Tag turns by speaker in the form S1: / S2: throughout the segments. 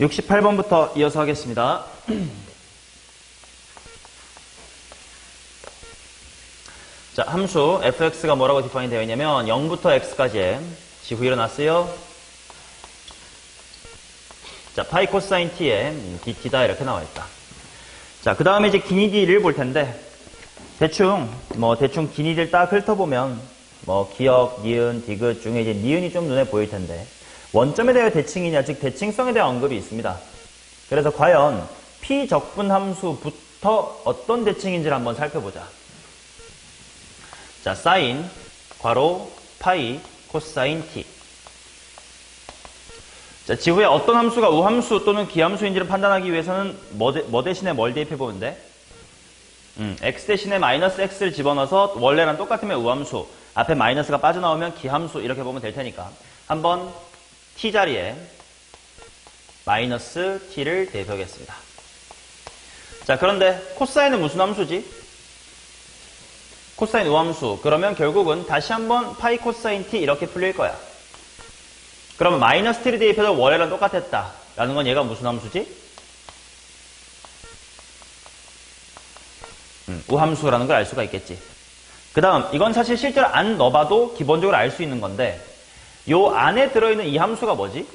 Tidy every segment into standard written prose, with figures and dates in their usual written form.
S1: 68번부터 이어서 하겠습니다. 자, 함수 fx가 뭐라고 디파인 되어 있냐면 0부터 x까지의 지구 일어났어요. 자, 파이 코사인 t의 dt다 이렇게 나와 있다. 자, 그 다음에 이제 기니 d를 볼 텐데 대충 기니 d를 딱 훑어보면 기역, 니은, 디귿 중에 이제 니은이 좀 눈에 보일 텐데 원점에 대한 대칭이냐, 즉 대칭성에 대한 언급이 있습니다. 그래서 과연 p 적분 함수부터 어떤 대칭인지를 한번 살펴보자. 자, 사인, 괄호, 파이, 코사인 t. 자, 지구의 어떤 함수가 우함수 또는 기함수인지를 판단하기 위해서는 뭐 대신에 뭘 대입해보면 돼? x 대신에 마이너스 x를 집어넣어서 원래랑 똑같으면 우함수, 앞에 마이너스가 빠져나오면 기함수 이렇게 보면 될 테니까 한번 t 자리에 마이너스 t를 대입하겠습니다. 자, 그런데 코사인은 무슨 함수지? 코사인 우함수. 그러면 결국은 다시 한번 파이 코사인 t 이렇게 풀릴 거야. 그러면 마이너스 t를 대입해도 원래랑 똑같았다 라는 건 얘가 무슨 함수지? 우함수라는 걸 알 수가 있겠지. 그 다음 이건 사실 실제로 안 넣어봐도 기본적으로 알 수 있는 건데 요 안에 들어있는 이 함수가 뭐지?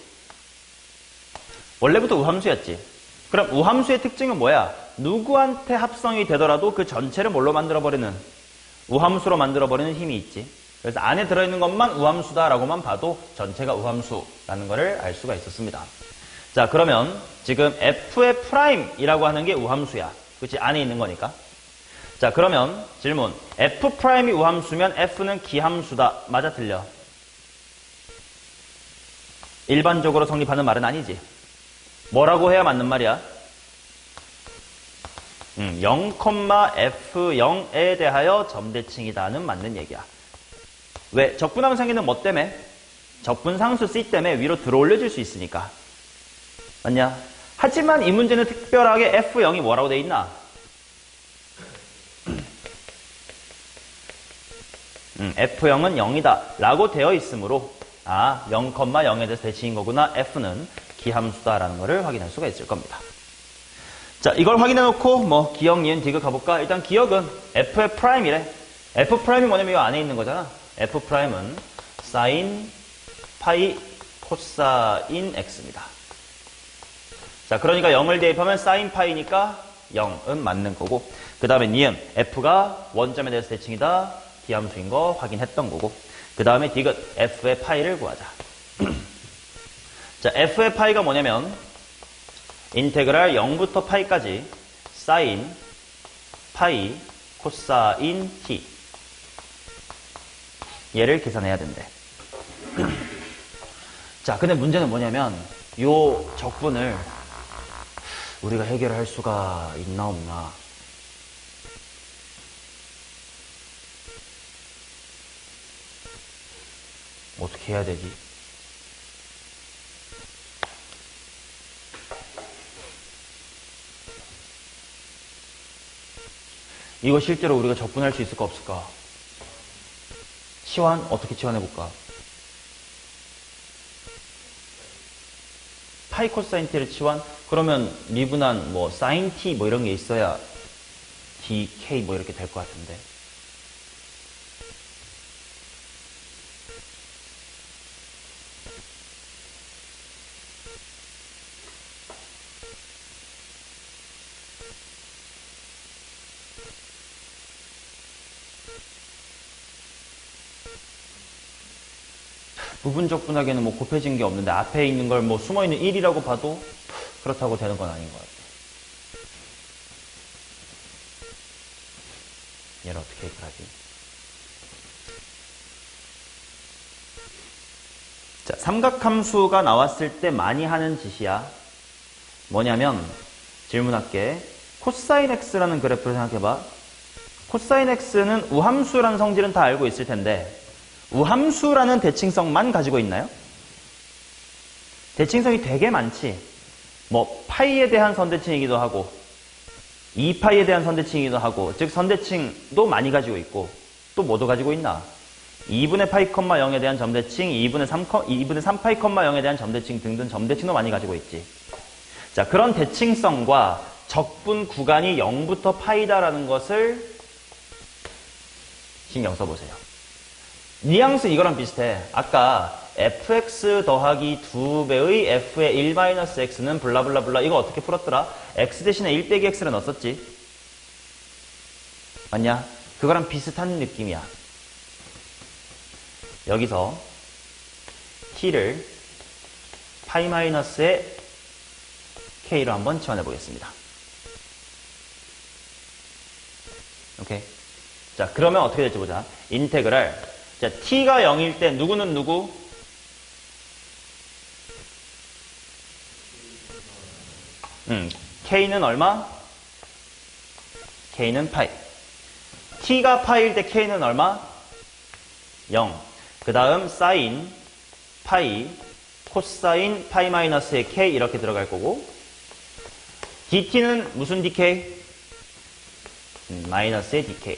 S1: 원래부터 우함수였지. 그럼 우함수의 특징은 뭐야? 누구한테 합성이 되더라도 그 전체를 뭘로 만들어버리는, 우함수로 만들어버리는 힘이 있지. 그래서 안에 들어있는 것만 우함수다라고만 봐도 전체가 우함수라는 것을 알 수가 있었습니다. 자, 그러면 지금 f의 프라임이라고 하는 게 우함수야. 그치? 안에 있는 거니까. 자, 그러면 질문. f 프라임이 우함수면 f는 기함수다. 맞아, 틀려? 일반적으로 성립하는 말은 아니지. 뭐라고 해야 맞는 말이야? 0,f0에 대하여 점대칭이다는 맞는 얘기야. 왜? 적분함상기는 뭐 때문에? 적분상수 C 때문에 위로 들어올려줄 수 있으니까. 맞냐? 하지만 이 문제는 특별하게 F0이 뭐라고 돼 있나? F0은 0이다 라고 되어 있으므로 0,0에 대해서 대칭인 거구나. F는 기함수다라는 것을 확인할 수가 있을 겁니다. 자, 이걸 확인해 놓고 기역, 니은, 디귿 가볼까? 일단 기역은 F의 프라임이래. F 프라임이 뭐냐면 이 안에 있는 거잖아. F 프라임은 사인, 파이, 코사인 x입니다. 자, 그러니까 0을 대입하면 사인 파이니까 0은 맞는 거고, 그 다음에 니은, F가 원점에 대해서 대칭이다, 기함수인 거 확인했던 거고, 그 다음에 디귿, F의 파이를 구하자. 자, F의 파이가 뭐냐면 인테그랄 0부터 파이까지 사인, 파이, 코사인 t. 얘를 계산해야 된대. 자, 근데 문제는 뭐냐면 요 적분을 우리가 해결할 수가 있나 없나. 어떻게 해야 되지? 이거 실제로 우리가 적분할 수 있을까 없을까? 치환? 어떻게 치환해볼까? 파이 코사인 t를 치환? 그러면 미분한 사인 t 이런 게 있어야 dk 이렇게 될 것 같은데. 부분적 분학에는 곱해진 게 없는데 앞에 있는 걸 숨어있는 1이라고 봐도 그렇다고 되는 건 아닌 것 같아. 얘를 어떻게 해결하지? 자, 삼각함수가 나왔을 때 많이 하는 짓이야. 뭐냐면 질문할게. 코사인 x라는 그래프를 생각해봐. 코사인 x는 우함수라는 성질은 다 알고 있을 텐데 우함수라는 대칭성만 가지고 있나요? 대칭성이 되게 많지. 파이에 대한 선대칭이기도 하고 2파이에 대한 선대칭이기도 하고, 즉 선대칭도 많이 가지고 있고, 또 뭐도 가지고 있나? 2분의 파이, 0에 대한 점대칭, 2분의 3파이, 0에 대한 점대칭 등등 점대칭도 많이 가지고 있지. 자, 그런 대칭성과 적분 구간이 0부터 파이다라는 것을 신경 써보세요. 뉘앙스 이거랑 비슷해. 아까 fx 더하기 2배의 f의 1-x는 블라블라블라 이거 어떻게 풀었더라? x 대신에 1 빼기 x를 넣었었지. 맞냐? 그거랑 비슷한 느낌이야. 여기서 t를 파이 마이너스의 k로 한번 치환해 보겠습니다. 오케이. 자, 그러면 어떻게 될지 보자. 인테그랄. 자, t가 0일 때 누구는 누구? k는 얼마? k는 파이. t가 파이일 때 k는 얼마? 0. 그 다음 사인 파이 코사인 파이 마이너스의 k 이렇게 들어갈 거고 dt는 무슨 dk? 마이너스의 dk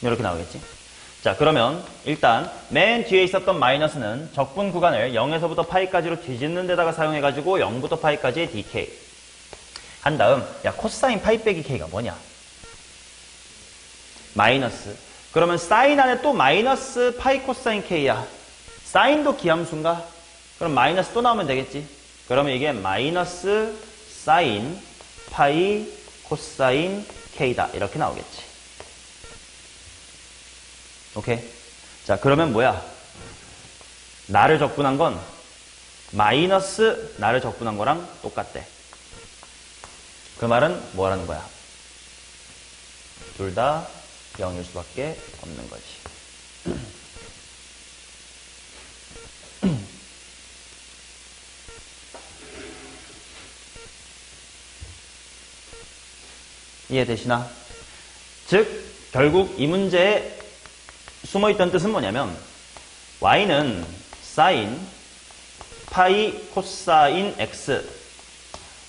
S1: 이렇게 나오겠지. 자, 그러면 일단 맨 뒤에 있었던 마이너스는 적분 구간을 0에서부터 파이까지로 뒤집는 데다가 사용해가지고 0부터 파이까지의 dk 한 다음 야 코사인 파이 빼기 k가 뭐냐? 마이너스. 그러면 사인 안에 또 마이너스 파이 코사인 k야. 사인도 기함수인가? 그럼 마이너스 또 나오면 되겠지. 그러면 이게 마이너스 사인 파이 코사인 k다 이렇게 나오겠지. 오케이. 자, 그러면 뭐야? 나를 적분한 건 마이너스 나를 적분한 거랑 똑같대. 그 말은 뭐라는 거야? 둘 다 0일 수밖에 없는 거지. 이해되시나? 즉 결국 이 문제에 숨어있던 뜻은 뭐냐면 y는 사인 파이 코사인 x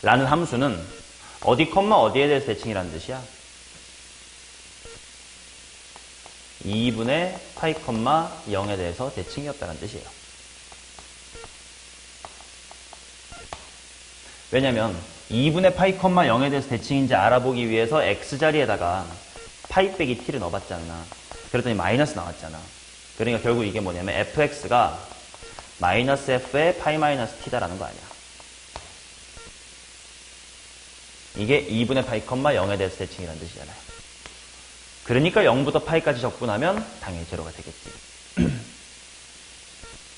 S1: 라는 함수는 어디 컴마 어디에 대해서 대칭이라는 뜻이야? 2분의 파이 컴마 0에 대해서 대칭이었다는 뜻이에요. 왜냐면 2분의 파이 컴마 0에 대해서 대칭인지 알아보기 위해서 x자리에다가 파이 빼기 t를 넣어봤잖아. 그랬더니 마이너스 나왔잖아. 그러니까 결국 이게 뭐냐면 fx가 마이너스 f의 파이 마이너스 t다라는 거 아니야. 이게 2분의 파이 컴마 0에 대해서 대칭이라는 뜻이잖아요. 그러니까 0부터 파이까지 적분하면 당연히 제로가 되겠지.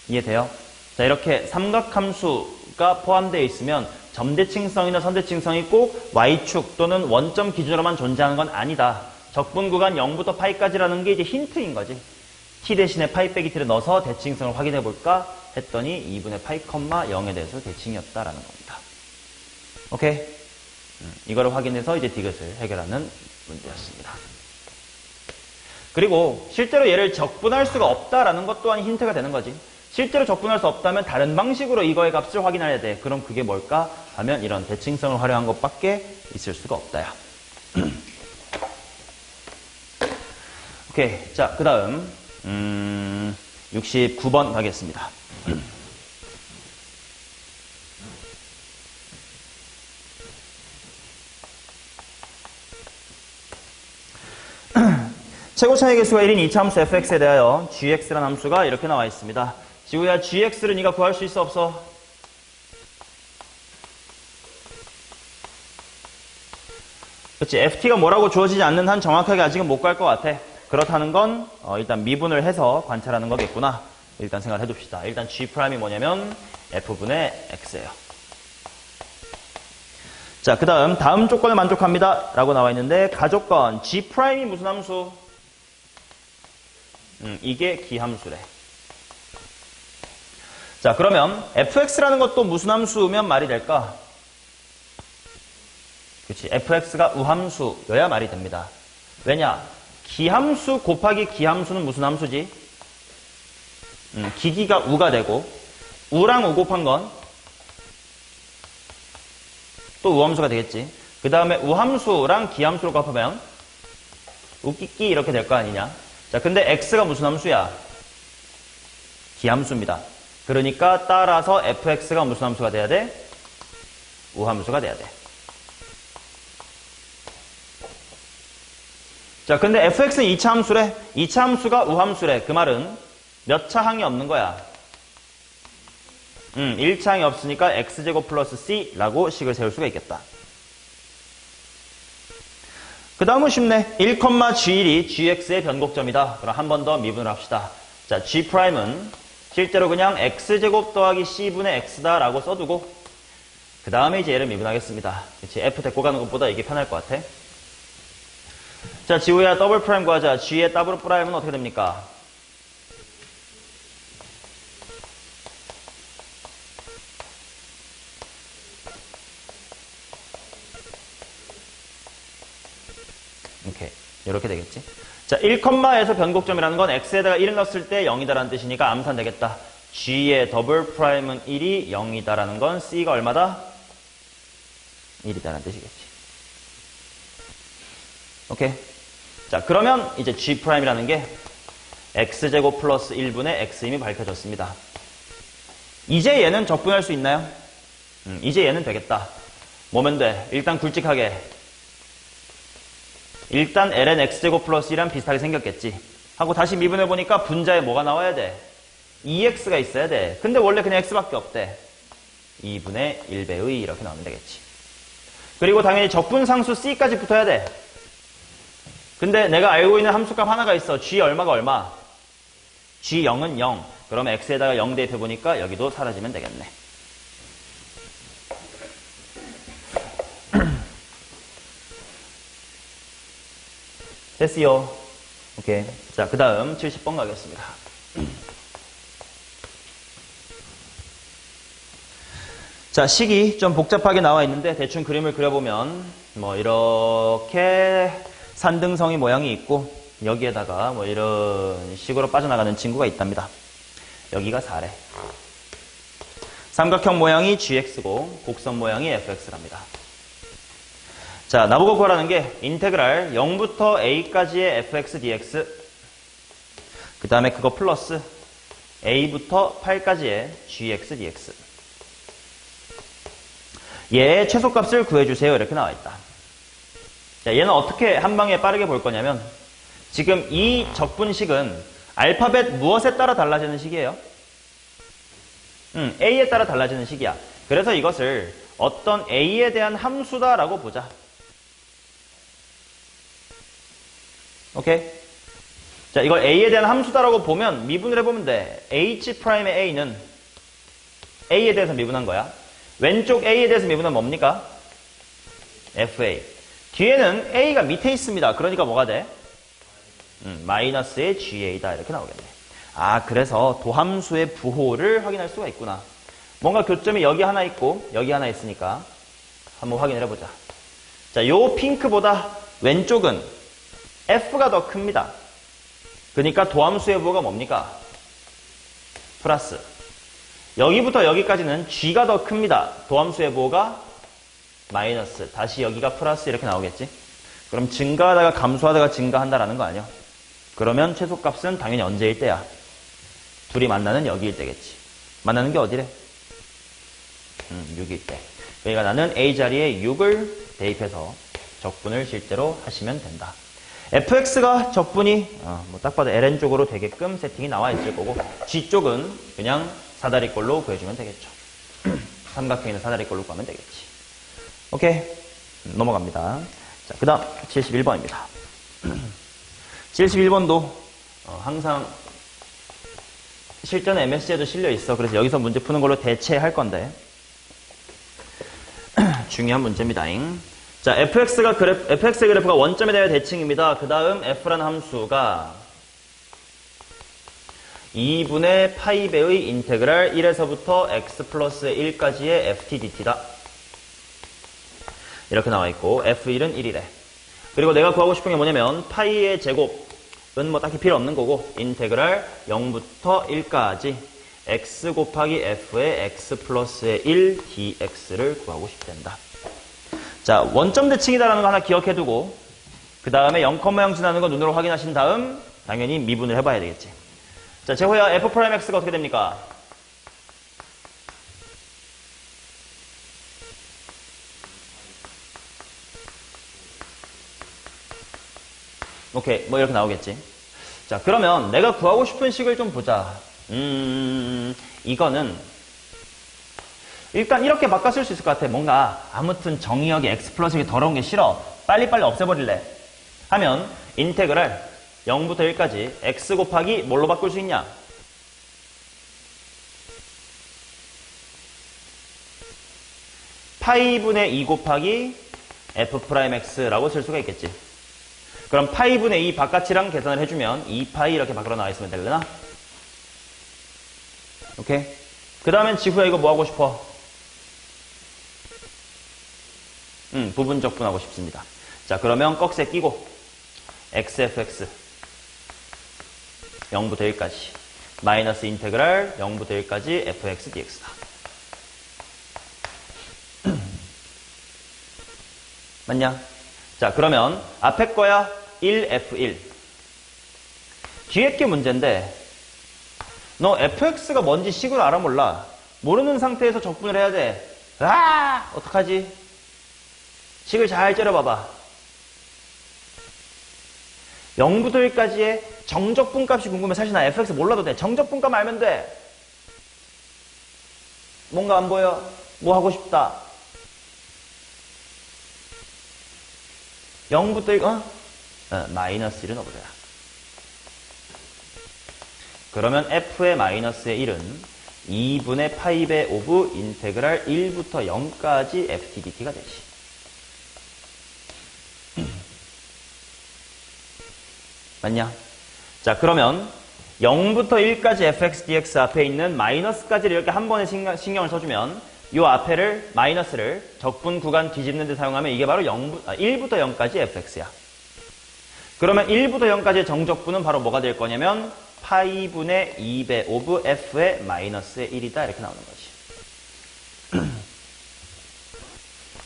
S1: 이해돼요? 자, 이렇게 삼각함수가 포함되어 있으면 점대칭성이나 선대칭성이 꼭 y축 또는 원점 기준으로만 존재하는 건 아니다. 적분 구간 0부터 파이까지라는 게 이제 힌트인 거지. t 대신에 파이 빼기 t를 넣어서 대칭성을 확인해 볼까 했더니 2분의 파이 컴마 0에 대해서 대칭이었다라는 겁니다. 오케이? 이거를 확인해서 이제 디귿을 해결하는 문제였습니다. 그리고 실제로 얘를 적분할 수가 없다라는 것 또한 힌트가 되는 거지. 실제로 적분할 수 없다면 다른 방식으로 이거의 값을 확인해야 돼. 그럼 그게 뭘까? 하면 이런 대칭성을 활용한 것밖에 있을 수가 없다야. 오케이. 자, 그 다음 69번 가겠습니다. 최고 차이 개수가 1인 이차함수 fx에 대하여 gx라는 함수가 이렇게 나와 있습니다. 지구야, gx를 네가 구할 수 있어 없어? 그렇지. ft가 뭐라고 주어지지 않는 한 정확하게 아직은 못 구할 것 같아. 그렇다는 건 일단 미분을 해서 관찰하는 거겠구나. 일단 생각을 해둡시다. 일단 g'이 뭐냐면 f분의 x예요. 자, 그 다음 조건을 만족합니다 라고 나와 있는데 가조건 g'이 무슨 함수? 이게 기함수래. 자, 그러면 fx라는 것도 무슨 함수면 말이 될까? 그렇지. fx가 우함수여야 말이 됩니다. 왜냐? 기함수 곱하기 기함수는 무슨 함수지? 기기가 우가 되고 우랑 우 곱한 건 또 우함수가 되겠지. 그 다음에 우함수랑 기함수로 곱하면 우끼끼 이렇게 될 거 아니냐. 자, 근데 x가 무슨 함수야? 기함수입니다. 그러니까 따라서 fx가 무슨 함수가 돼야 돼? 우함수가 돼야 돼. 자, 근데 fx는 2차 함수래. 2차 함수가 우함수래. 그 말은 몇 차 항이 없는 거야? 1차 항이 없으니까 x제곱 플러스 c라고 식을 세울 수가 있겠다. 그 다음은 쉽네. 1,g1이 gx의 변곡점이다. 그럼 한 번 더 미분을 합시다. 자, g'은 실제로 그냥 x제곱 더하기 c분의 x다 라고 써두고 그 다음에 이제 얘를 미분하겠습니다. 그치? f 데리고 가는 것보다 이게 편할 것 같아. 자, 지우야 더블 프라임 구하자. g의 더블 프라임은 어떻게 됩니까? 오케이. 이렇게 되겠지. 자, 1,에서 변곡점이라는 건 x에다가 1을 넣었을 때 0이다라는 뜻이니까 암산 되겠다. g의 더블 프라임은 1이 0이다라는 건 c가 얼마다? 1이다라는 뜻이겠지. 오케이. 자, 그러면 이제 g'이라는 게 x제곱 플러스 1분의 x임이 밝혀졌습니다. 이제 얘는 적분할 수 있나요? 이제 얘는 되겠다. 뭐면 돼? 일단 굵직하게. 일단 ln x제곱 플러스 1이랑 비슷하게 생겼겠지. 하고 다시 미분해보니까 분자에 뭐가 나와야 돼? 2x가 있어야 돼. 근데 원래 그냥 x밖에 없대. 2분의 1배의 이렇게 나오면 되겠지. 그리고 당연히 적분상수 c까지 붙어야 돼. 근데 내가 알고 있는 함수값 하나가 있어. g 얼마가 얼마? g0은 0. 그러면 x에다가 0 대입해보니까 여기도 사라지면 되겠네. 됐어요. 오케이. 자, 그 다음 70번 가겠습니다. 자, 식이 좀 복잡하게 나와 있는데 대충 그림을 그려보면 뭐 이렇게 산등성이 모양이 있고 여기에다가 뭐 이런 식으로 빠져나가는 친구가 있답니다. 여기가 4래. 삼각형 모양이 gx고 곡선 모양이 fx랍니다. 자, 나보고 구하라는 게 인테그랄 0부터 a까지의 fx dx 그 다음에 그거 플러스 a부터 8까지의 gx dx 얘의 최소값을 구해주세요. 이렇게 나와 있다. 자, 얘는 어떻게 한 방에 빠르게 볼 거냐면 지금 이 적분식은 알파벳 무엇에 따라 달라지는 식이에요? a에 따라 달라지는 식이야. 그래서 이것을 어떤 a에 대한 함수다라고 보자. 오케이? 자, 이걸 a에 대한 함수다라고 보면 미분을 해보면 돼. h'의 a는 a에 대해서 미분한 거야. 왼쪽 a에 대해서 미분은 뭡니까? fa. 뒤에는 a가 밑에 있습니다. 그러니까 뭐가 돼? 마이너스의 ga다 이렇게 나오겠네. 아, 그래서 도함수의 부호를 확인할 수가 있구나. 뭔가 교점이 여기 하나 있고 여기 하나 있으니까 한번 확인을 해보자. 자, 요 핑크보다 왼쪽은 f가 더 큽니다. 그러니까 도함수의 부호가 뭡니까? 플러스. 여기부터 여기까지는 g가 더 큽니다. 도함수의 부호가 마이너스. 다시 여기가 플러스 이렇게 나오겠지. 그럼 증가하다가 감소하다가 증가한다라는 거 아니야? 그러면 최소값은 당연히 언제일 때야? 둘이 만나는 여기일 때겠지. 만나는 게 어디래? 6일 때. 그러니까 나는 a 자리에 6을 대입해서 적분을 실제로 하시면 된다. fx가 적분이 뭐 딱 봐도 ln 쪽으로 되게끔 세팅이 나와 있을 거고 g 쪽은 그냥 사다리꼴로 구해주면 되겠죠. 삼각형에 있는 사다리꼴로 구하면 되겠지. 오케이. 넘어갑니다. 자, 그 다음 71번입니다. 71번도 항상 실전 MSC에도 실려 있어. 그래서 여기서 문제 푸는 걸로 대체할 건데 중요한 문제입니다잉. 자, fx의 그래프가 원점에 대해 대칭입니다. 그 다음 f라는 함수가 2분의 파이배의 인테그랄 1에서부터 x 플러스 1까지의 ft dt다. 이렇게 나와 있고 f1은 1이래. 그리고 내가 구하고 싶은 게 뭐냐면 파이의 제곱은 뭐 딱히 필요 없는 거고 인테그랄 0부터 1까지 x 곱하기 f의 x 플러스의 1 dx를 구하고 싶단다. 자, 원점 대칭이다라는 거 하나 기억해두고 그 다음에 0,0 지나는 거 눈으로 확인하신 다음 당연히 미분을 해봐야 되겠지. 자, 제호야 f'x가 어떻게 됩니까? 오케이, 뭐 이렇게 나오겠지. 자, 그러면 내가 구하고 싶은 식을 좀 보자. 이거는 일단 이렇게 바꿔 쓸 수 있을 것 같아. 뭔가 아무튼 정의역이 x 플러스 이 더러운 게 싫어. 빨리빨리 없애버릴래. 하면 인테그랄 0부터 1까지 x 곱하기 뭘로 바꿀 수 있냐? 파이분의 2 곱하기 f'x라고 쓸 수가 있겠지. 그럼 파이분의 2 바깥이랑 계산을 해주면 2파이 이렇게 밖으로 나와 있으면 되려나? 오케이? 그 다음엔 지후야 이거 뭐 하고 싶어? 부분 적분하고 싶습니다. 자, 그러면 꺽쇠 끼고 xfx 0부터 1까지 마이너스 인테그랄 0부터 1까지 fx dx다. 맞냐? 자, 그러면 앞에 거야 1f1 뒤에 게 문제인데 너 fx가 뭔지 식으로 알아 몰라. 모르는 상태에서 적분을 해야 돼. 아, 어떡하지? 식을 잘 째려봐봐. 0부터 1까지의 정적분 값이 궁금해. 사실 나 fx 몰라도 돼. 정적분 값 알면 돼. 뭔가 안 보여? 뭐 하고 싶다? 0부터 1, 마이너스 1은 넣어보자. 그러면 f의 마이너스의 1은 2분의 파이배 오브 인테그랄 1부터 0까지 ft dt가 되지. 맞냐? 자, 그러면 0부터 1까지 fx dx 앞에 있는 마이너스까지를 이렇게 한 번에 신경을 써주면 이 앞에를 마이너스를 적분 구간 뒤집는 데 사용하면 이게 바로 1부터 0까지 fx야. 그러면 1부터 0까지의 정적분은 바로 뭐가 될 거냐면 파이분의 2배 오브 f의 마이너스의 1이다 이렇게 나오는 거지.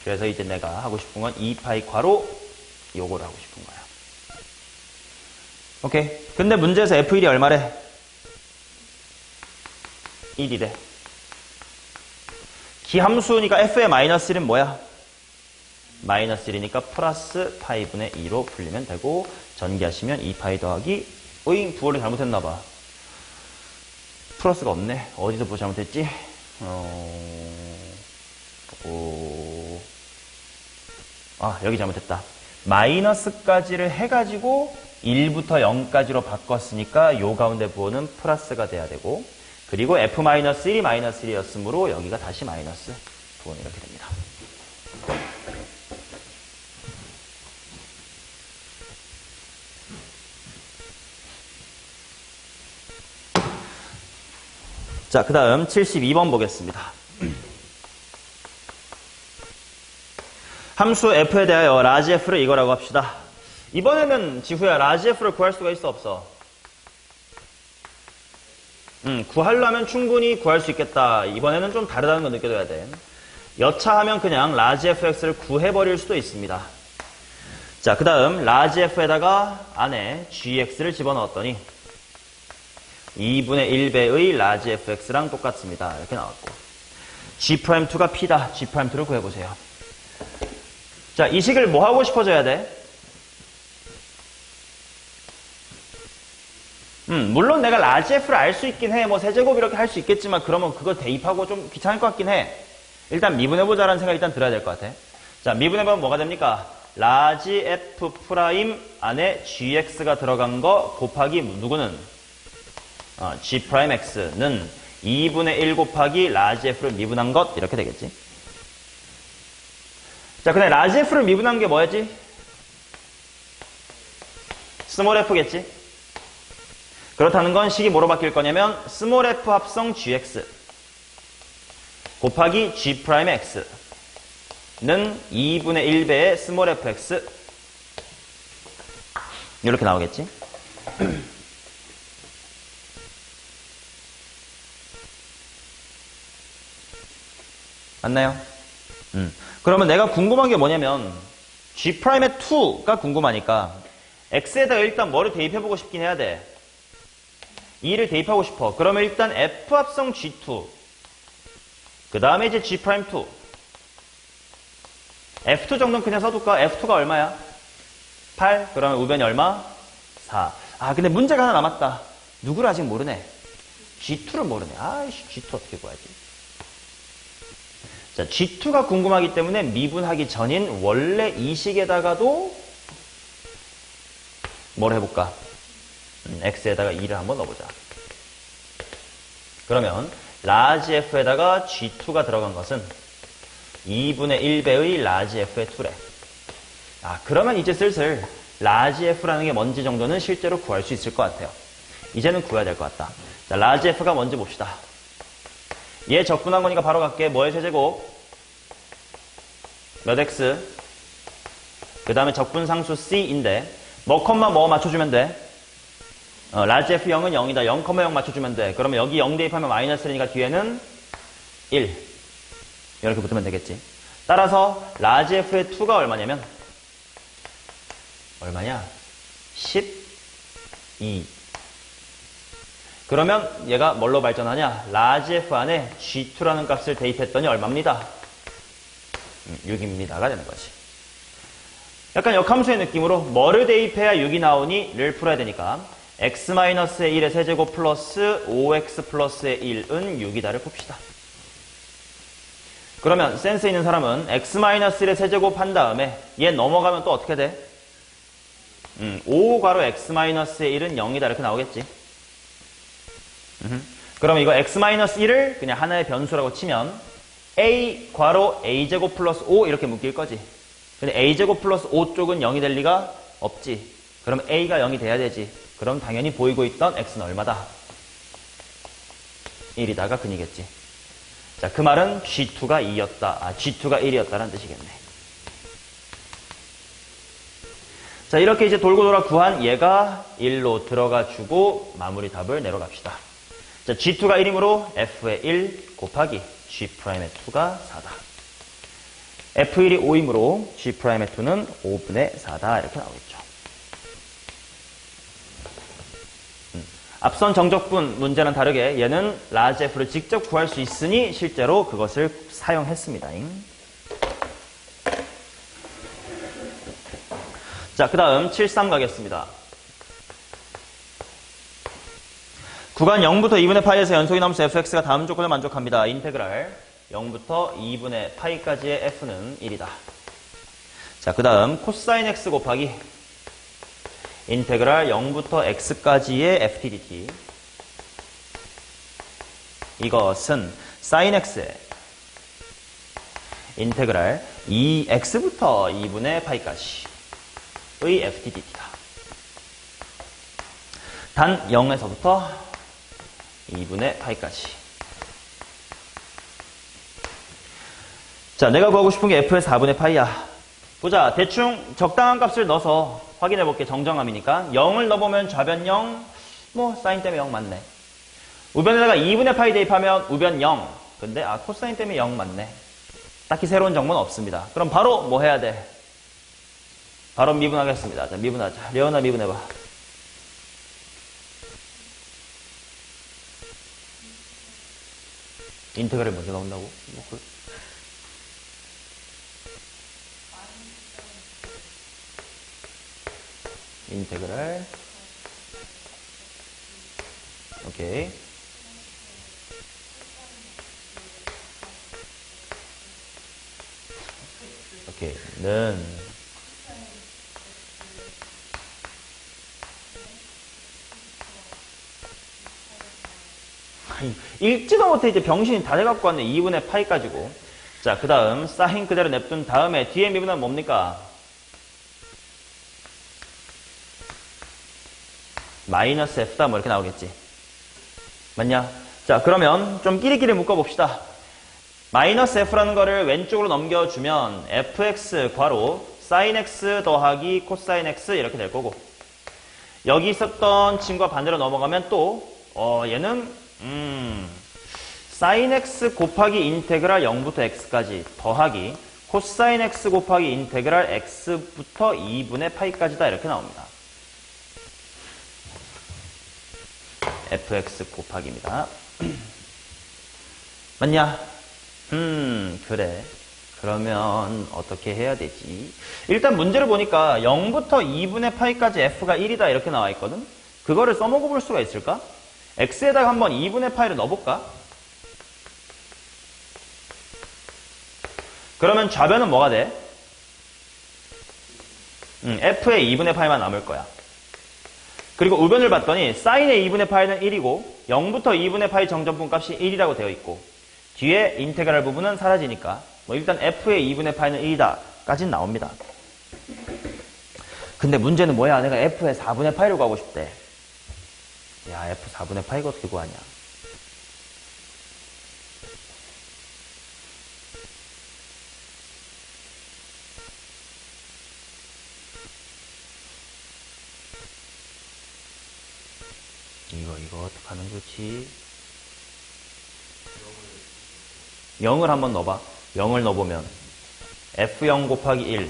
S1: 그래서 이제 내가 하고 싶은 건 2파이 괄호 요거를 하고 싶은 거야. 오케이. 근데 문제에서 f1이 얼마래? 1이래. 기함수니까 f의 마이너스 1은 뭐야? 마이너스 1이니까 플러스 파이분의 2로 풀리면 되고 전개하시면 2파이 더하기 오잉 부호를 잘못했나봐. 플러스가 없네. 어디서 부호 잘못했지? 여기 잘못했다. 마이너스까지를 해가지고 1부터 0까지로 바꿨으니까 요 가운데 부호는 플러스가 돼야 되고 그리고 f-1이 마이너스 1이었으므로 여기가 다시 마이너스 부호는 이렇게 됩니다. 자, 그 다음 72번 보겠습니다. 함수 f에 대하여 라지 f를 이거라고 합시다. 이번에는 지후야 라지 f를 구할 수가 있어 없어? 구하려면 충분히 구할 수 있겠다. 이번에는 좀 다르다는 거 느껴줘야 돼. 여차하면 그냥 라지 fx를 구해버릴 수도 있습니다. 자, 그 다음 라지 f에다가 안에 gx를 집어넣었더니 2분의 1배의 라지 fx랑 똑같습니다. 이렇게 나왔고 g'2가 p다. g'2를 구해보세요. 자, 이 식을 뭐 하고 싶어져야 돼? 물론 내가 라지 f를 알 수 있긴 해. 뭐 세제곱 이렇게 할 수 있겠지만 그러면 그거 대입하고 좀 귀찮을 것 같긴 해. 일단 미분해보자라는 생각이 일단 들어야 될 것 같아. 자, 미분해보면 뭐가 됩니까? 라지 f 프라임 안에 gx가 들어간 거 곱하기 누구는? g'x는 2분의 1 곱하기 라지 f를 미분한 것 이렇게 되겠지. 자, 근데 라지 f를 미분한 게 뭐였지? 스몰 f겠지. 그렇다는 건 식이 뭐로 바뀔 거냐면 스몰 f 합성 gx 곱하기 g'x는 2분의 1배의 스몰 fx 이렇게 나오겠지. 맞나요? 그러면 내가 궁금한 게 뭐냐면 G'의 2가 궁금하니까 X에다가 일단 뭐를 대입해보고 싶긴 해야 돼. 2를 대입하고 싶어. 그러면 일단 F 합성 G2 그 다음에 이제 G'2 F2 정도는 그냥 써둘까? F2가 얼마야? 8. 그러면 우변이 얼마? 4. 아, 근데 문제가 하나 남았다. 누구를 아직 모르네. G2를 모르네. 아이씨, G2 어떻게 구하지? 자, G2가 궁금하기 때문에 미분하기 전인 원래 이 식에다가도 뭘 해볼까? X에다가 2를 한번 넣어보자. 그러면 라지 F에다가 G2가 들어간 것은 2분의 1배의 라지 F의 2래. 아, 그러면 이제 슬슬 라지 F라는 게 뭔지 정도는 실제로 구할 수 있을 것 같아요. 이제는 구해야 될 것 같다. 자, 라지 F가 뭔지 봅시다. 얘 적분한 거니까 바로 갈게. 뭐의 세제곱? 몇 X? 그 다음에 적분상수 C인데 뭐 컴마 뭐 맞춰주면 돼? 라지 F 0은 0이다. 0,0 맞춰주면 돼. 그러면 여기 0 대입하면 마이너스 1이니까 뒤에는 1. 이렇게 붙으면 되겠지. 따라서 라지 F의 2가 얼마냐면 얼마냐? 12. 그러면 얘가 뭘로 발전하냐? 라지 F 안에 G2라는 값을 대입했더니 얼마입니다? 6입니다가 되는 거지. 약간 역함수의 느낌으로 뭐를 대입해야 6이 나오니?를 풀어야 되니까 x-1의 세제곱 플러스 5x 플러스의 1은 6이다를 풉시다. 그러면 센스 있는 사람은 x-1의 세제곱 한 다음에 얘 넘어가면 또 어떻게 돼? 5 괄호 x-의 1은 0이다 이렇게 나오겠지. 그럼 이거 x-1을 그냥 하나의 변수라고 치면 a 괄호 a제곱 플러스 5 이렇게 묶일 거지. 근데 a제곱 플러스 5 쪽은 0이 될 리가 없지. 그럼 a가 0이 돼야 되지. 그럼 당연히 보이고 있던 x는 얼마다? 1이다가 근이겠지. 자, 그 말은 G2가 2였다. 아, G2가 1이었다는 뜻이겠네. 자, 이렇게 이제 돌고 돌아 구한 얘가 1로 들어가 주고 마무리 답을 내려갑시다. 자, G2가 1이므로 F의 1 곱하기 G'의 2가 4다. F1이 5이므로 G'의 2는 5분의 4다. 이렇게 나오겠죠. 앞선 정적분 문제는 다르게 얘는 라지 F를 직접 구할 수 있으니 실제로 그것을 사용했습니다. 자, 그 다음 7.3 가겠습니다. 구간 0부터 2분의 파이에서 연속이 넘수 fx가 다음 조건을 만족합니다. 인테그랄 0부터 2분의 파이까지의 f는 1이다. 자, 그 다음 코사인 x 곱하기 인테그랄 0부터 x까지의 ftdt. 이것은 sin x의 인테그랄 2x부터 2분의 파이까지의 ftdt다. 단 0에서부터 2분의 파이까지. 자, 내가 구하고 싶은 게 f의 4분의 파이야. 보자. 대충 적당한 값을 넣어서 확인해 볼게. 정정함이니까 0을 넣어보면 좌변 0, 뭐 사인 때문에 0 맞네. 우변에다가 2분의 파이 대입하면 우변 0. 근데 코사인 때문에 0 맞네. 딱히 새로운 정보는 없습니다. 그럼 바로 뭐 해야 돼? 바로 미분하겠습니다. 자, 미분하자. 려은아 미분해봐. 인테그랄이 먼저 나온다고? 뭐 인테그랄. 오케이. 오케이. 는 읽지도 못해. 이제 병신이 다 돼갖고 왔네. 2분의 파이 가지고. 자, 그 다음 사인 그대로 냅둔 다음에 뒤에 미분하면 뭡니까? 마이너스 f다 뭐 이렇게 나오겠지. 맞냐? 자, 그러면 좀 끼리끼리 묶어봅시다. 마이너스 f라는 거를 왼쪽으로 넘겨주면 fx 괄호 sin x 더하기 코사인 x 이렇게 될 거고, 여기 있었던 친구가 반대로 넘어가면 또 얘는 sin x 곱하기 인테그랄 0부터 x까지 더하기 코사인 x 곱하기 인테그랄 x부터 2분의 파이까지다 이렇게 나옵니다. fx 곱하기입니다. 맞냐? 그래. 그러면 어떻게 해야 되지? 일단 문제를 보니까 0부터 2분의 파이까지 f가 1이다 이렇게 나와 있거든? 그거를 써먹어 볼 수가 있을까? x에다가 한번 2분의 파이를 넣어볼까? 그러면 좌변은 뭐가 돼? f의 2분의 파이만 남을 거야. 그리고 우변을 봤더니 사인의 2분의 파이는 1이고 0부터 2분의 파이 정점분 값이 1이라고 되어 있고 뒤에 인테그랄 부분은 사라지니까 뭐 일단 f의 2분의 파이는 1이다 까진 나옵니다. 근데 문제는 뭐야? 내가 f의 4분의 파이를 구하고 싶대. 야, f 4분의 파이가 어떻게 구하냐? 이거 어떻게 하면 좋지? 0을 한번 넣어봐. 0을 넣어보면 f0 곱하기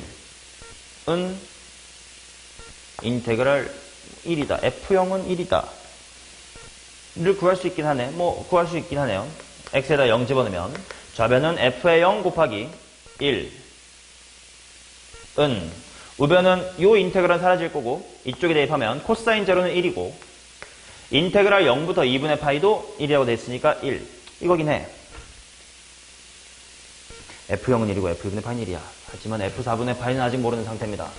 S1: 1은 인테그랄 1이다. f0은 1이다. 를 구할 수 있긴 하네. 뭐 구할 수 있긴 하네요. x에다 0 집어넣으면 좌변은 f의 0 곱하기 1은 우변은 요 인테그랄은 사라질 거고 이쪽에 대입하면 코사인 제로는 1이고 인테그랄 0부터 2분의 파이도 1이라고 돼 있으니까 1 이거긴 해. f0은 1이고 f2분의 파이는 1이야. 하지만 f4분의 파이는 아직 모르는 상태입니다.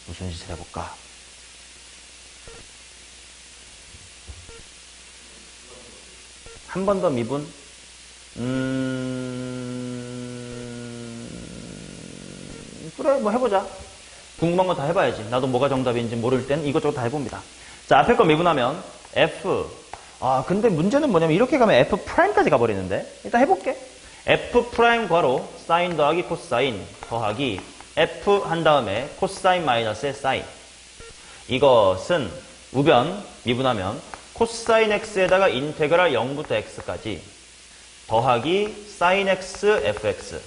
S1: 무슨 짓을 해볼까? 한 번 더 미분? 그래, 뭐 해보자. 궁금한 거 다 해봐야지. 나도 뭐가 정답인지 모를 땐 이것저것 다 해봅니다. 자, 앞에 거 미분하면 f. 근데 문제는 뭐냐면 이렇게 가면 f'까지 가버리는데? 일단 해볼게. f' 괄호 사인 더하기 코사인 더하기 f 한 다음에 코사인 마이너스의 사인. 이것은 우변 미분하면 코사인 x에다가 인테그랄 0부터 x까지 더하기 사인 x fx.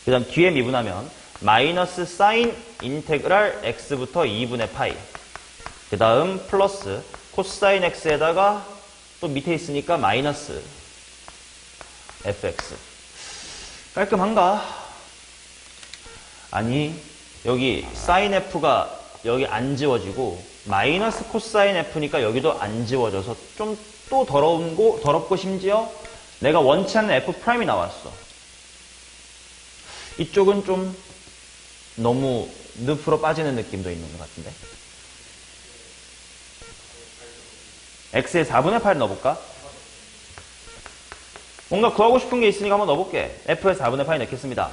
S1: 그 다음 뒤에 미분하면 마이너스 사인 인테그랄 x부터 2분의 파이. 그 다음 플러스 코사인 x에다가 또 밑에 있으니까 마이너스 fx. 깔끔한가? 아니, 여기 사인 f가 여기 안 지워지고 마이너스 코사인 f니까 여기도 안 지워져서 좀 또 더럽고 심지어 내가 원치 않는 f'이 나왔어. 이쪽은 좀 너무 늪으로 빠지는 느낌도 있는 것 같은데. x에 4분의 8 넣어볼까? 뭔가 구하고 싶은 게 있으니까 한번 넣어볼게. f에 4분의 8 넣겠습니다.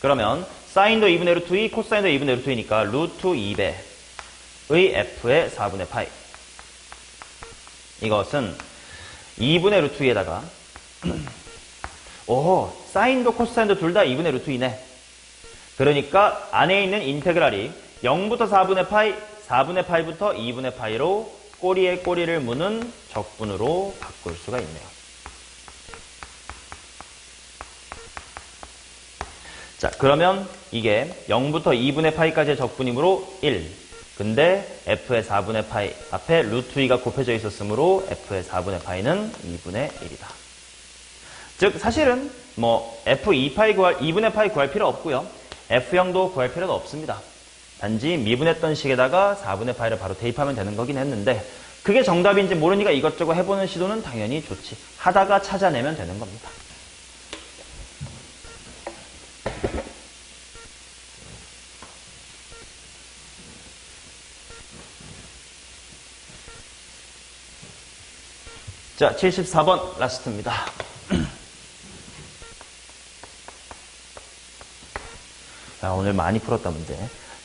S1: 그러면 사인도 2분의 루트 2, 코사인도 2분의 루트 2니까 루트 2배의 f의 4분의 8. 이것은 2분의 루트 2에다가 오호, 사인도 코사인도 둘 다 2분의 루트 2네. 그러니까 안에 있는 인테그랄이 0부터 4분의 파이, 4분의 파이부터 2분의 파이로 꼬리에 꼬리를 무는 적분으로 바꿀 수가 있네요. 자, 그러면 이게 0부터 2분의 파이까지의 적분이므로 1. 근데 f의 4분의 파이 앞에 루트 2가 곱해져 있었으므로 f의 4분의 파이는 2분의 1이다. 즉 사실은 뭐 f2파이 2분의 파이 구할 필요 없고요. f0도 구할 필요는 없습니다. 단지 미분했던 식에다가 4분의 파이를 바로 대입하면 되는 거긴 했는데 그게 정답인지 모르니까 이것저것 해보는 시도는 당연히 좋지. 하다가 찾아내면 되는 겁니다. 자, 74번 라스트입니다. 자, 오늘 많이 풀었다 문제.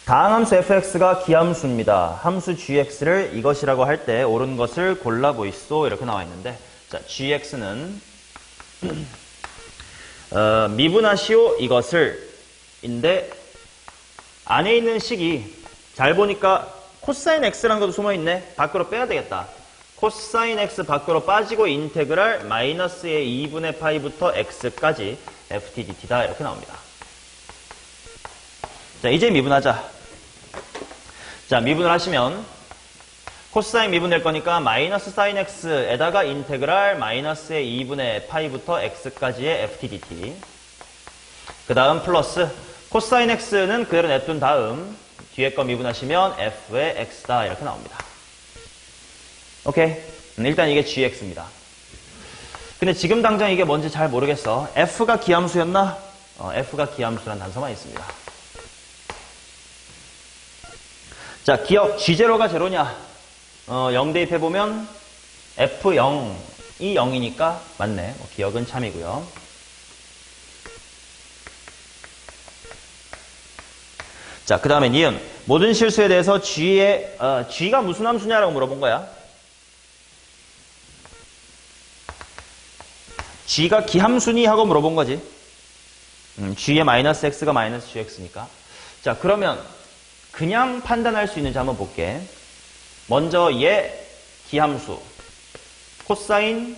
S1: 다항 함수 fx가 기함수입니다. 함수 gx를 이것이라고 할 때 옳은 것을 골라보이소 이렇게 나와 있는데, 자, gx는 미분하시오 이것을 인데 안에 있는 식이 잘 보니까 코사인 x라는 것도 숨어있네. 밖으로 빼야 되겠다. 코사인 x 밖으로 빠지고 인테그랄 마이너스의 2분의 파이부터 x까지 ft dt다 이렇게 나옵니다. 자, 이제 미분하자. 자, 미분을 하시면 코사인 미분될 거니까 마이너스 사인 x에다가 인테그랄 마이너스의 2분의 파이부터 x까지의 ft dt. 그 다음 플러스 코사인 x는 그대로 냅둔 다음 뒤에 거 미분하시면 f의 x다 이렇게 나옵니다. 오케이. 일단 이게 gx입니다. 근데 지금 당장 이게 뭔지 잘 모르겠어. f가 기함수였나? f가 기함수란 단서만 있습니다. 자, 기억 g0가 제로냐? 0 대입해보면 f0이 0이니까 맞네. 기억은 참이고요. 자, 그 다음에 니은. 모든 실수에 대해서 g가 무슨 함수냐라고 물어본 거야. g가 기함수니 하고 물어본 거지. g의 마이너스 x가 마이너스 gx니까. 자, 그러면 그냥 판단할 수 있는지 한번 볼게. 먼저 얘 기함수, 코사인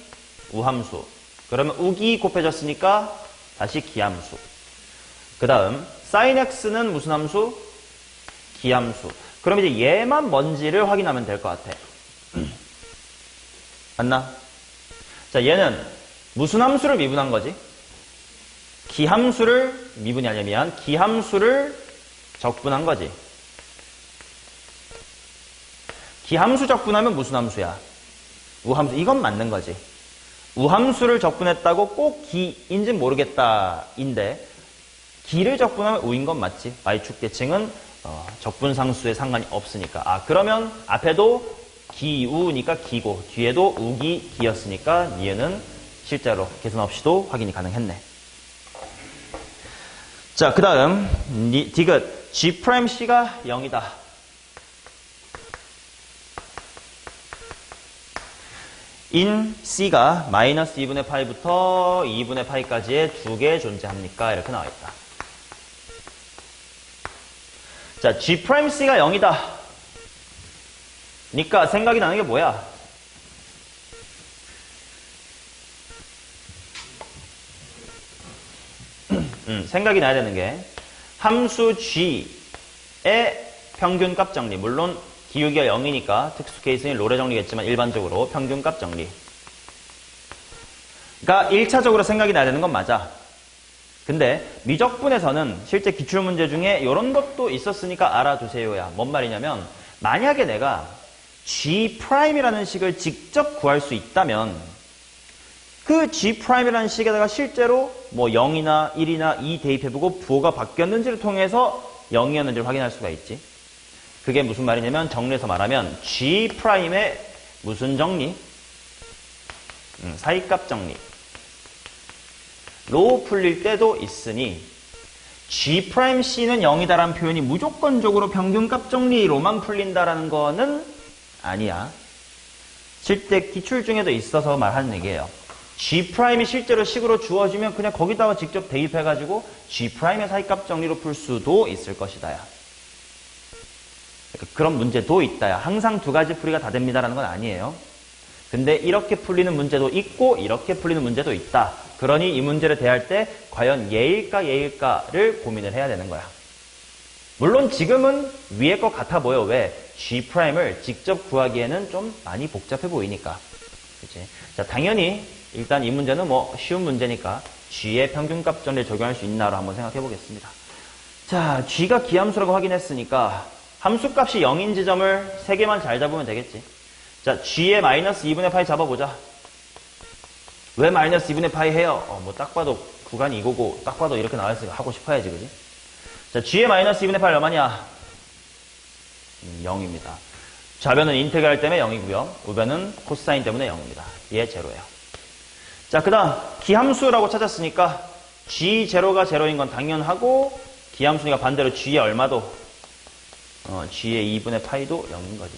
S1: 우함수. 그러면 우기 곱해졌으니까 다시 기함수. 그 다음 사인 x는 무슨 함수? 기함수. 그럼 이제 얘만 뭔지를 확인하면 될 것 같아. 맞나? 자, 얘는 무슨 함수를 미분한 거지? 기함수를 미분이 아니라 미안. 기함수를 적분한 거지. 기함수 적분하면 무슨 함수야? 우함수. 이건 맞는 거지. 우함수를 적분했다고 꼭 기인지는 모르겠다인데 기를 적분하면 우인 건 맞지. y축 대칭은 적분상수에 상관이 없으니까. 아, 그러면 앞에도 기우니까 기고 뒤에도 우기 기였으니까 니은은 실제로 계산 없이도 확인이 가능했네. 자, 그 다음 디귿 G'C가 0이다. 인 C가 마이너스 2분의 파이부터 2분의 파이까지의 두 개 존재합니까? 이렇게 나와 있다. 자, G'C가 0이다. 그러니까 생각이 나는 게 뭐야? 생각이 나야 되는 게 함수 G의 평균값 정리. 물론 기울기가 0이니까 특수 케이스는 로레 정리겠지만 일반적으로 평균값 정리가 1차적으로 생각이 나야 되는 건 맞아. 근데 미적분에서는 실제 기출문제 중에 이런 것도 있었으니까 알아두세요야. 뭔 말이냐면 만약에 내가 G'이라는 식을 직접 구할 수 있다면 그 G'이라는 식에다가 실제로 뭐 0이나 1이나 2 대입해보고 부호가 바뀌었는지를 통해서 0이었는지를 확인할 수가 있지. 그게 무슨 말이냐면 정리해서 말하면 G'의 무슨 정리? 사이값 정리로 풀릴 때도 있으니 G'C는 0이다라는 표현이 무조건적으로 평균값 정리로만 풀린다라는 거는 아니야. 실제 기출 중에도 있어서 말하는 얘기예요. G'이 실제로 식으로 주어지면 그냥 거기다가 직접 대입해가지고 G'의 사이값 정리로 풀 수도 있을 것이다야. 그런 문제도 있다야. 항상 두 가지 풀이가 다 됩니다라는 건 아니에요. 근데 이렇게 풀리는 문제도 있고 이렇게 풀리는 문제도 있다. 그러니 이 문제를 대할 때 과연 얘일까 얘일까를 고민을 해야 되는 거야. 물론 지금은 위에 것 같아 보여. 왜? G'을 직접 구하기에는 좀 많이 복잡해 보이니까. 그치? 자, 당연히 일단 이 문제는 뭐 쉬운 문제니까 G의 평균값 정리를 적용할 수 있나로 한번 생각해 보겠습니다. 자, G가 기함수라고 확인했으니까 함수값이 0인 지점을 3개만 잘 잡으면 되겠지. 자, G의 마이너스 2분의 파이 잡아보자. 왜 마이너스 2분의 파이 해요? 뭐 딱 봐도 구간이 이거고 딱 봐도 이렇게 나와있으니까 하고 싶어야지, 그지? 자, G의 마이너스 2분의 파이 얼마냐? 0입니다. 좌변은 인테그랄 때문에 0이고요. 우변은 코사인 때문에 0입니다. 얘 제로예요. 자, 그 다음 기함수라고 찾았으니까 G0가 제로인 건 당연하고 기함수니까 반대로 G의 얼마도 G의 2분의 파이도 0인 거지.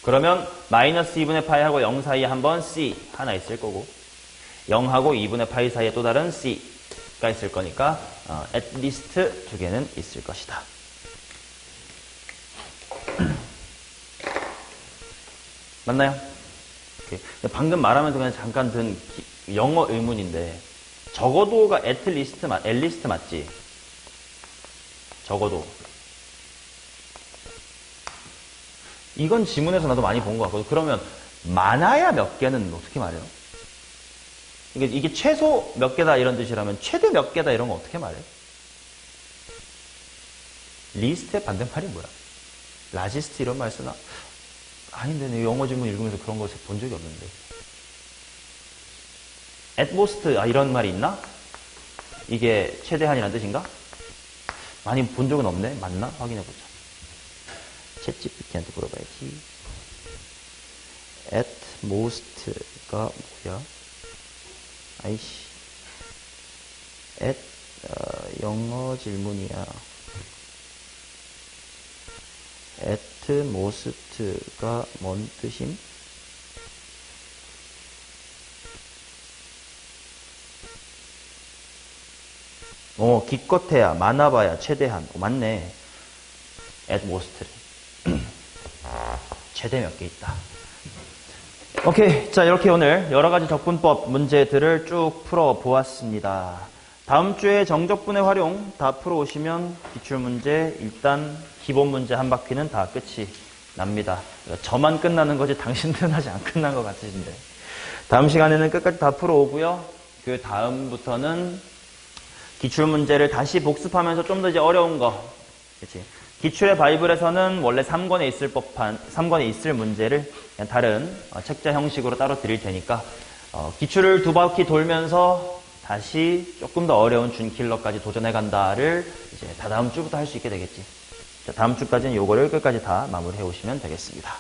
S1: 그러면 마이너스 2분의 파이하고 0 사이에 한번 C 하나 있을 거고 0하고 2분의 파이 사이에 또 다른 C가 있을 거니까 at least 두 개는 있을 것이다. 맞나요? 방금 말하면서 그냥 잠깐 든 영어 의문인데 적어도가 at least 맞지? 적어도. 이건 지문에서 나도 많이 본 것 같거든. 그러면 많아야 몇 개는 어떻게 말해요? 이게 최소 몇 개다 이런 뜻이라면 최대 몇 개다 이런 거 어떻게 말해요? 리스트의 반대말이 뭐야? 라지스트 이런 말 쓰나? 아닌데 내 영어 지문 읽으면서 그런 거 본 적이 없는데. at most 이런 말이 있나? 이게 최대한이란 뜻인가? 많이 본 적은 없네. 맞나? 확인해보자. 챗GPT한테 물어봐야지. at most가 뭐야? 아이씨. at 영어 질문이야. at most가 뭔 뜻임? 기껏해야, 많아봐야, 최대한. 맞네. at most. 최대 몇 개 있다. 오케이. 자, 이렇게 오늘 여러 가지 적분법 문제들을 쭉 풀어보았습니다. 다음 주에 정적분의 활용 다 풀어오시면 기출문제, 일단 기본 문제 한 바퀴는 다 끝이 납니다. 저만 끝나는 거지 당신들은 아직 안 끝난 것 같으신데. 다음 시간에는 끝까지 다 풀어오고요. 그 다음부터는 기출문제를 다시 복습하면서 좀 더 이제 어려운 거. 그치? 기출의 바이블에서는 원래 3권에 있을 법한, 3권에 있을 문제를 그냥 다른 책자 형식으로 따로 드릴 테니까, 기출을 두 바퀴 돌면서 다시 조금 더 어려운 준킬러까지 도전해 간다를 이제 다다음 주부터 할 수 있게 되겠지. 자, 다음 주까지는 요거를 끝까지 다 마무리해 오시면 되겠습니다.